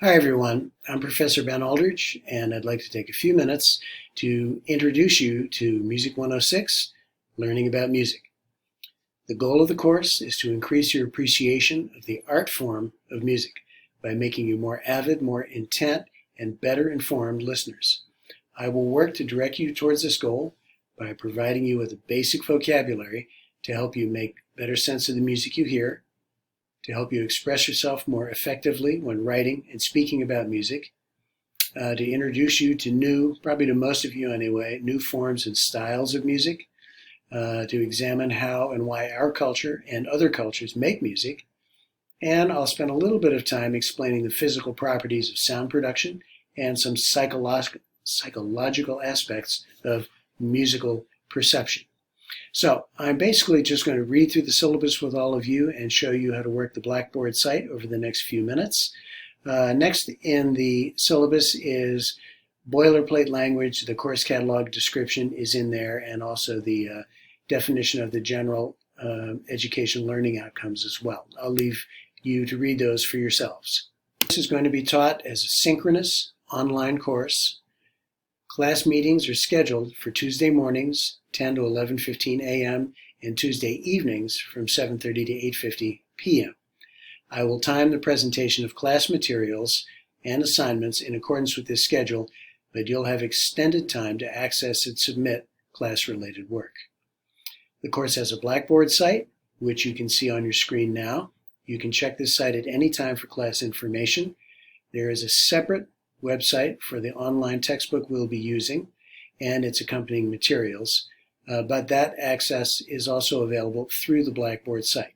Hi everyone, I'm Professor Ben Aldridge, and I'd like to take a few minutes to introduce you to Music 106, Learning About Music. The goal of the course is to increase your appreciation of the art form of music by making you more avid, more intent, and better informed listeners. I will work to direct you towards this goal by providing you with a basic vocabulary to help you make better sense of the music you hear, to help you express yourself more effectively when writing and speaking about music, to introduce you to new, probably to most of you anyway, new forms and styles of music, to examine how and why our culture and other cultures make music, and I'll spend a little bit of time explaining the physical properties of sound production and some psychological aspects of musical perception. So I'm basically just going to read through the syllabus with all of you and show you how to work the Blackboard site over the next few minutes. Next in the syllabus is boilerplate language. The course catalog description is in there, and also the definition of the general education learning outcomes as well. I'll leave you to read those for yourselves. This is going to be taught as a synchronous online course. Class meetings are scheduled for Tuesday mornings, 10 to 11:15 a.m., and Tuesday evenings from 7:30 to 8:50 p.m. I will time the presentation of class materials and assignments in accordance with this schedule, but you'll have extended time to access and submit class-related work. The course has a Blackboard site, which you can see on your screen now. You can check this site at any time for class information. There is a separate website for the online textbook we'll be using and its accompanying materials, but that access is also available through the Blackboard site.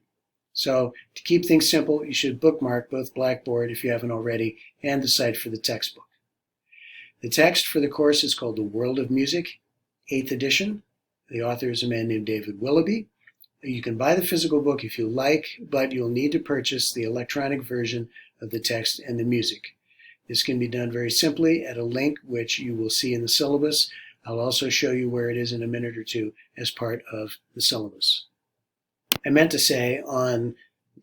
So to keep things simple, you should bookmark both Blackboard, if you haven't already, and the site for the textbook. The text for the course is called The World of Music, 8th edition. The author is a man named David Willoughby. You can buy the physical book if you like, but you'll need to purchase the electronic version of the text and the music. This can be done very simply at a link which you will see in the syllabus. I'll also show you where it is in a minute or two as part of the syllabus. I meant to say on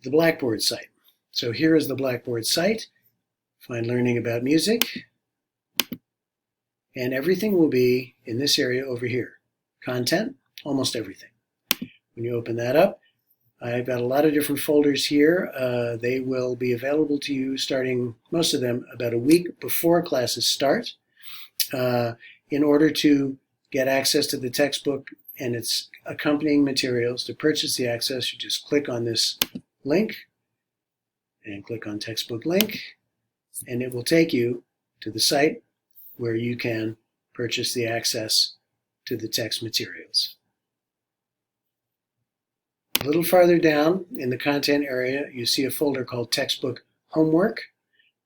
the Blackboard site. So here is the Blackboard site. Find Learning About Music. And everything will be in this area over here. Content, almost everything. When you open that up, I've got a lot of different folders here. They will be available to you starting, most of them, about a week before classes start. In order to get access to the textbook and its accompanying materials, to purchase the access, you just click on this link and click on Textbook Link, and it will take you to the site where you can purchase the access to the text materials. A little farther down in the content area, you see a folder called Textbook Homework.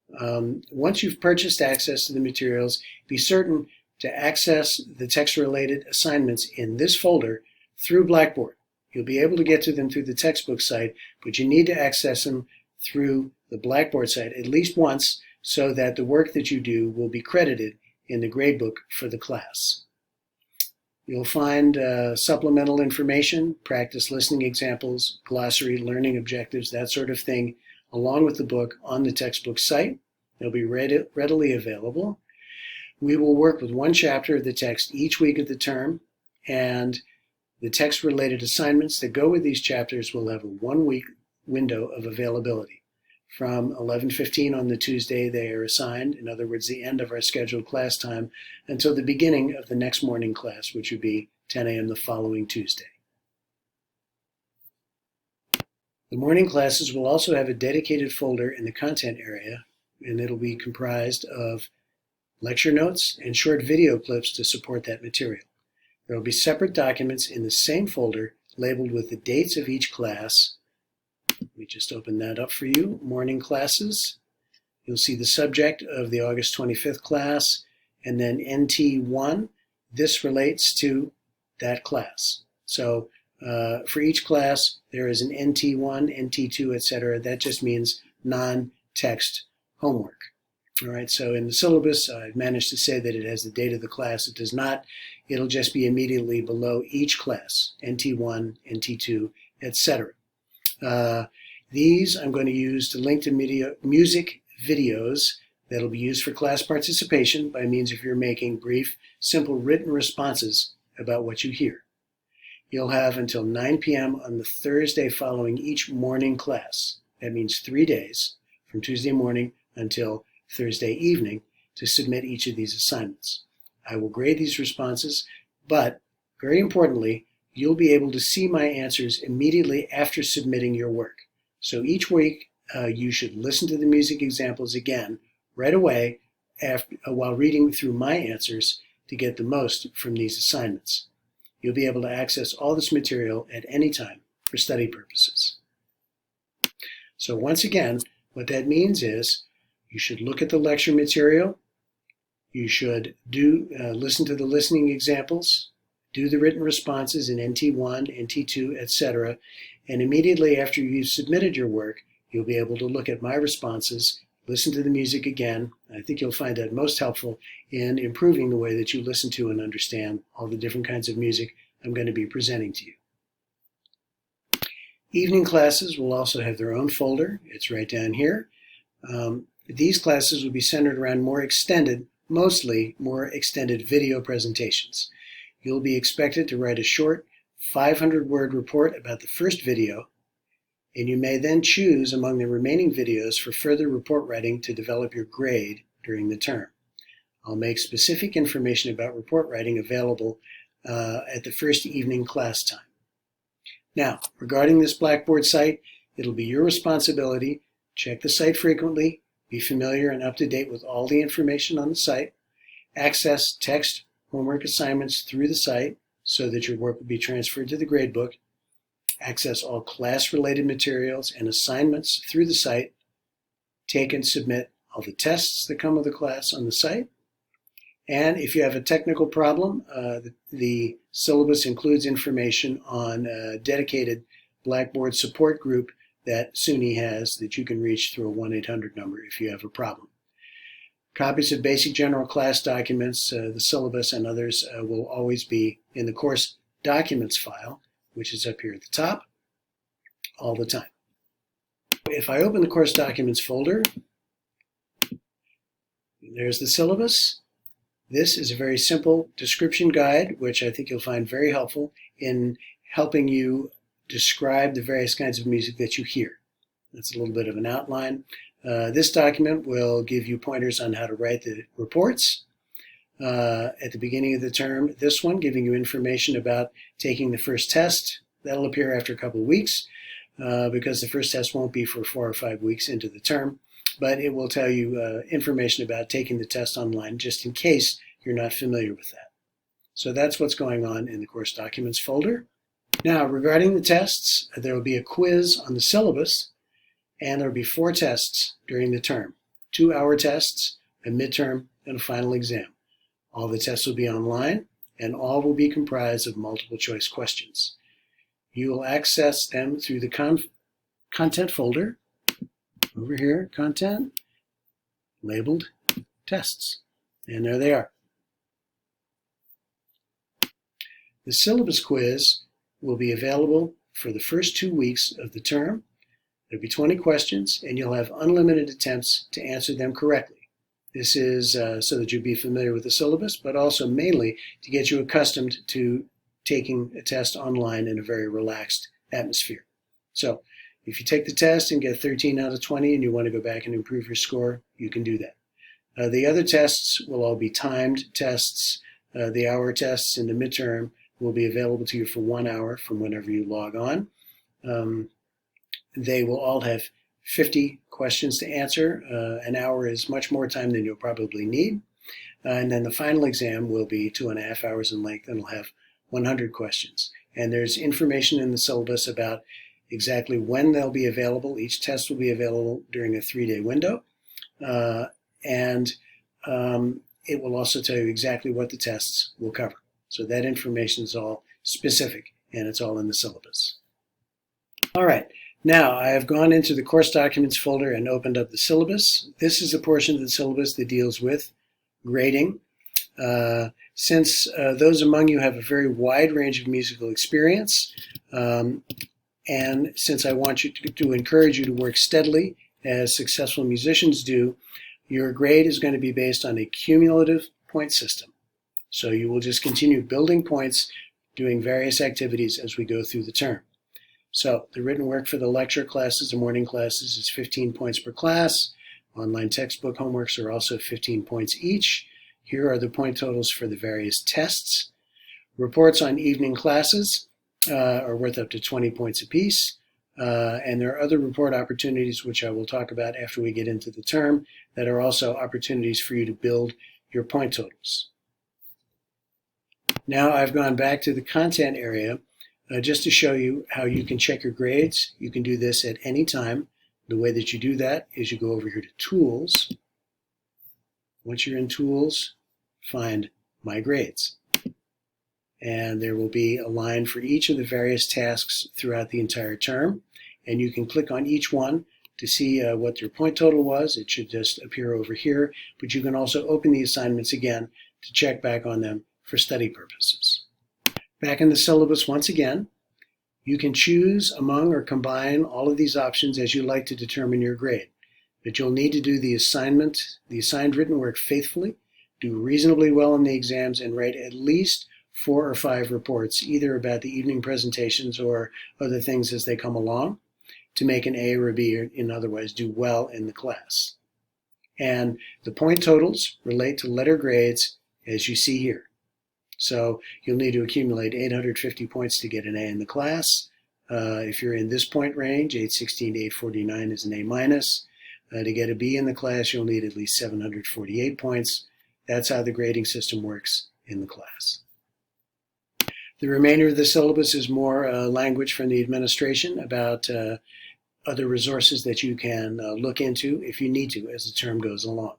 Once you've purchased access to the materials, be certain to access the text-related assignments in this folder through Blackboard. You'll be able to get to them through the textbook site, but you need to access them through the Blackboard site at least once so that the work that you do will be credited in the gradebook for the class. You'll find supplemental information, practice listening examples, glossary, learning objectives, that sort of thing, along with the book on the textbook site. They'll be readily available. We will work with one chapter of the text each week of the term, and the text-related assignments that go with these chapters will have a one-week window of availability. From 11:15 on the Tuesday they are assigned, in other words, the end of our scheduled class time, until the beginning of the next morning class, which would be 10 a.m. the following Tuesday. The morning classes will also have a dedicated folder in the content area, and it'll be comprised of lecture notes and short video clips to support that material. There will be separate documents in the same folder labeled with the dates of each class. Let me just open that up for you. Morning classes. You'll see the subject of the August 25th class, and then NT1. This relates to that class. So for each class, there is an NT1, NT2, etc. That just means non-text homework. All right, so in the syllabus, I've managed to say that it has the date of the class. It does not. It'll just be immediately below each class, NT1, NT2, etc. These I'm going to use to link to music videos that'll be used for class participation by means of your making brief, simple written responses about what you hear. You'll have until 9 p.m. on the Thursday following each morning class. That means 3 days, from Tuesday morning until Thursday evening, to submit each of these assignments. I will grade these responses, but very importantly, you'll be able to see my answers immediately after submitting your work. So each week, you should listen to the music examples again right away while reading through my answers to get the most from these assignments. You'll be able to access all this material at any time for study purposes. So once again, what that means is you should look at the lecture material, you should listen to the listening examples, do the written responses in NT1, NT2, etc. And immediately after you've submitted your work, you'll be able to look at my responses, listen to the music again. I think you'll find that most helpful in improving the way that you listen to and understand all the different kinds of music I'm going to be presenting to you. Evening classes will also have their own folder. It's right down here. These classes will be centered around mostly more extended video presentations. You'll be expected to write a short 500-word report about the first video, and you may then choose among the remaining videos for further report writing to develop your grade during the term. I'll make specific information about report writing available at the first evening class time. Now, regarding this Blackboard site, it'll be your responsibility. Check the site frequently, be familiar and up to date with all the information on the site, access text homework assignments through the site so that your work will be transferred to the gradebook, access all class-related materials and assignments through the site, take and submit all the tests that come with the class on the site, and if you have a technical problem, the syllabus includes information on a dedicated Blackboard support group that SUNY has that you can reach through a 1-800 number if you have a problem. Copies of basic general class documents, the syllabus, and others will always be in the course documents file, which is up here at the top, all the time. If I open the course documents folder, there's the syllabus. This is a very simple description guide, which I think you'll find very helpful in helping you describe the various kinds of music that you hear. That's a little bit of an outline. This document will give you pointers on how to write the reports at the beginning of the term. This one giving you information about taking the first test. That'll appear after a couple of weeks because the first test won't be for 4 or 5 weeks into the term, but it will tell you information about taking the test online just in case you're not familiar with that. So that's what's going on in the course documents folder. Now, regarding the tests, there will be a quiz on the syllabus, and there will be 4 tests during the term. 2-hour tests, a midterm, and a final exam. All the tests will be online, and all will be comprised of multiple choice questions. You will access them through the content folder, over here, content, labeled tests, and there they are. The syllabus quiz will be available for the first 2 weeks of the term. There'll be 20 questions, and you'll have unlimited attempts to answer them correctly. This is so that you'll be familiar with the syllabus, but also mainly to get you accustomed to taking a test online in a very relaxed atmosphere. So if you take the test and get 13 out of 20 and you want to go back and improve your score, you can do that. The other tests will all be timed tests. The hour tests in the midterm will be available to you for 1 hour from whenever you log on. They will all have 50 questions to answer. An hour is much more time than you'll probably need. And then the final exam will be 2.5 hours in length and will have 100 questions. And there's information in the syllabus about exactly when they'll be available. Each test will be available during a 3-day window. And it will also tell you exactly what the tests will cover. So that information is all specific, and it's all in the syllabus. All right. Now, I have gone into the course documents folder and opened up the syllabus. This is the portion of the syllabus that deals with grading. Since those among you have a very wide range of musical experience, and since I want you to encourage you to work steadily as successful musicians do, your grade is going to be based on a cumulative point system. So you will just continue building points, doing various activities as we go through the term. So the written work for the lecture classes, the morning classes, is 15 points per class. Online textbook homeworks are also 15 points each. Here are the point totals for the various tests. Reports on evening classes are worth up to 20 points apiece. And there are other report opportunities, which I will talk about after we get into the term, that are also opportunities for you to build your point totals. Now I've gone back to the content area just to show you how you can check your grades. You can do this at any time. The way that you do that is you go over here to Tools. Once you're in Tools, find My Grades. And there will be a line for each of the various tasks throughout the entire term. And you can click on each one to see what your point total was. It should just appear over here. But you can also open the assignments again to check back on them for study purposes. Back in the syllabus once again, you can choose among or combine all of these options as you like to determine your grade. But you'll need to do the assigned written work faithfully, do reasonably well in the exams, and write at least 4 or 5 reports, either about the evening presentations or other things as they come along, to make an A or a B, or in other words, do well in the class. And the point totals relate to letter grades as you see here. So you'll need to accumulate 850 points to get an A in the class. If you're in this point range, 816 to 849 is an A minus. To get a B in the class, you'll need at least 748 points. That's how the grading system works in the class. The remainder of the syllabus is more language from the administration about other resources that you can look into if you need to as the term goes along.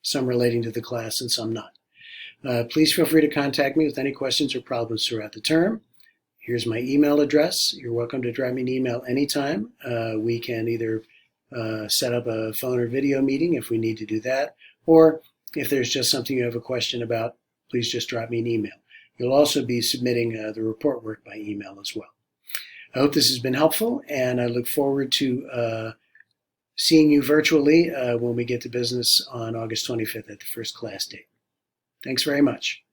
Some relating to the class and some not. Please feel free to contact me with any questions or problems throughout the term. Here's my email address. You're welcome to drop me an email anytime. We can either set up a phone or video meeting if we need to do that, or if there's just something you have a question about, please just drop me an email. You'll also be submitting the report work by email as well. I hope this has been helpful, and I look forward to seeing you virtually when we get to business on August 25th at the first class date. Thanks very much.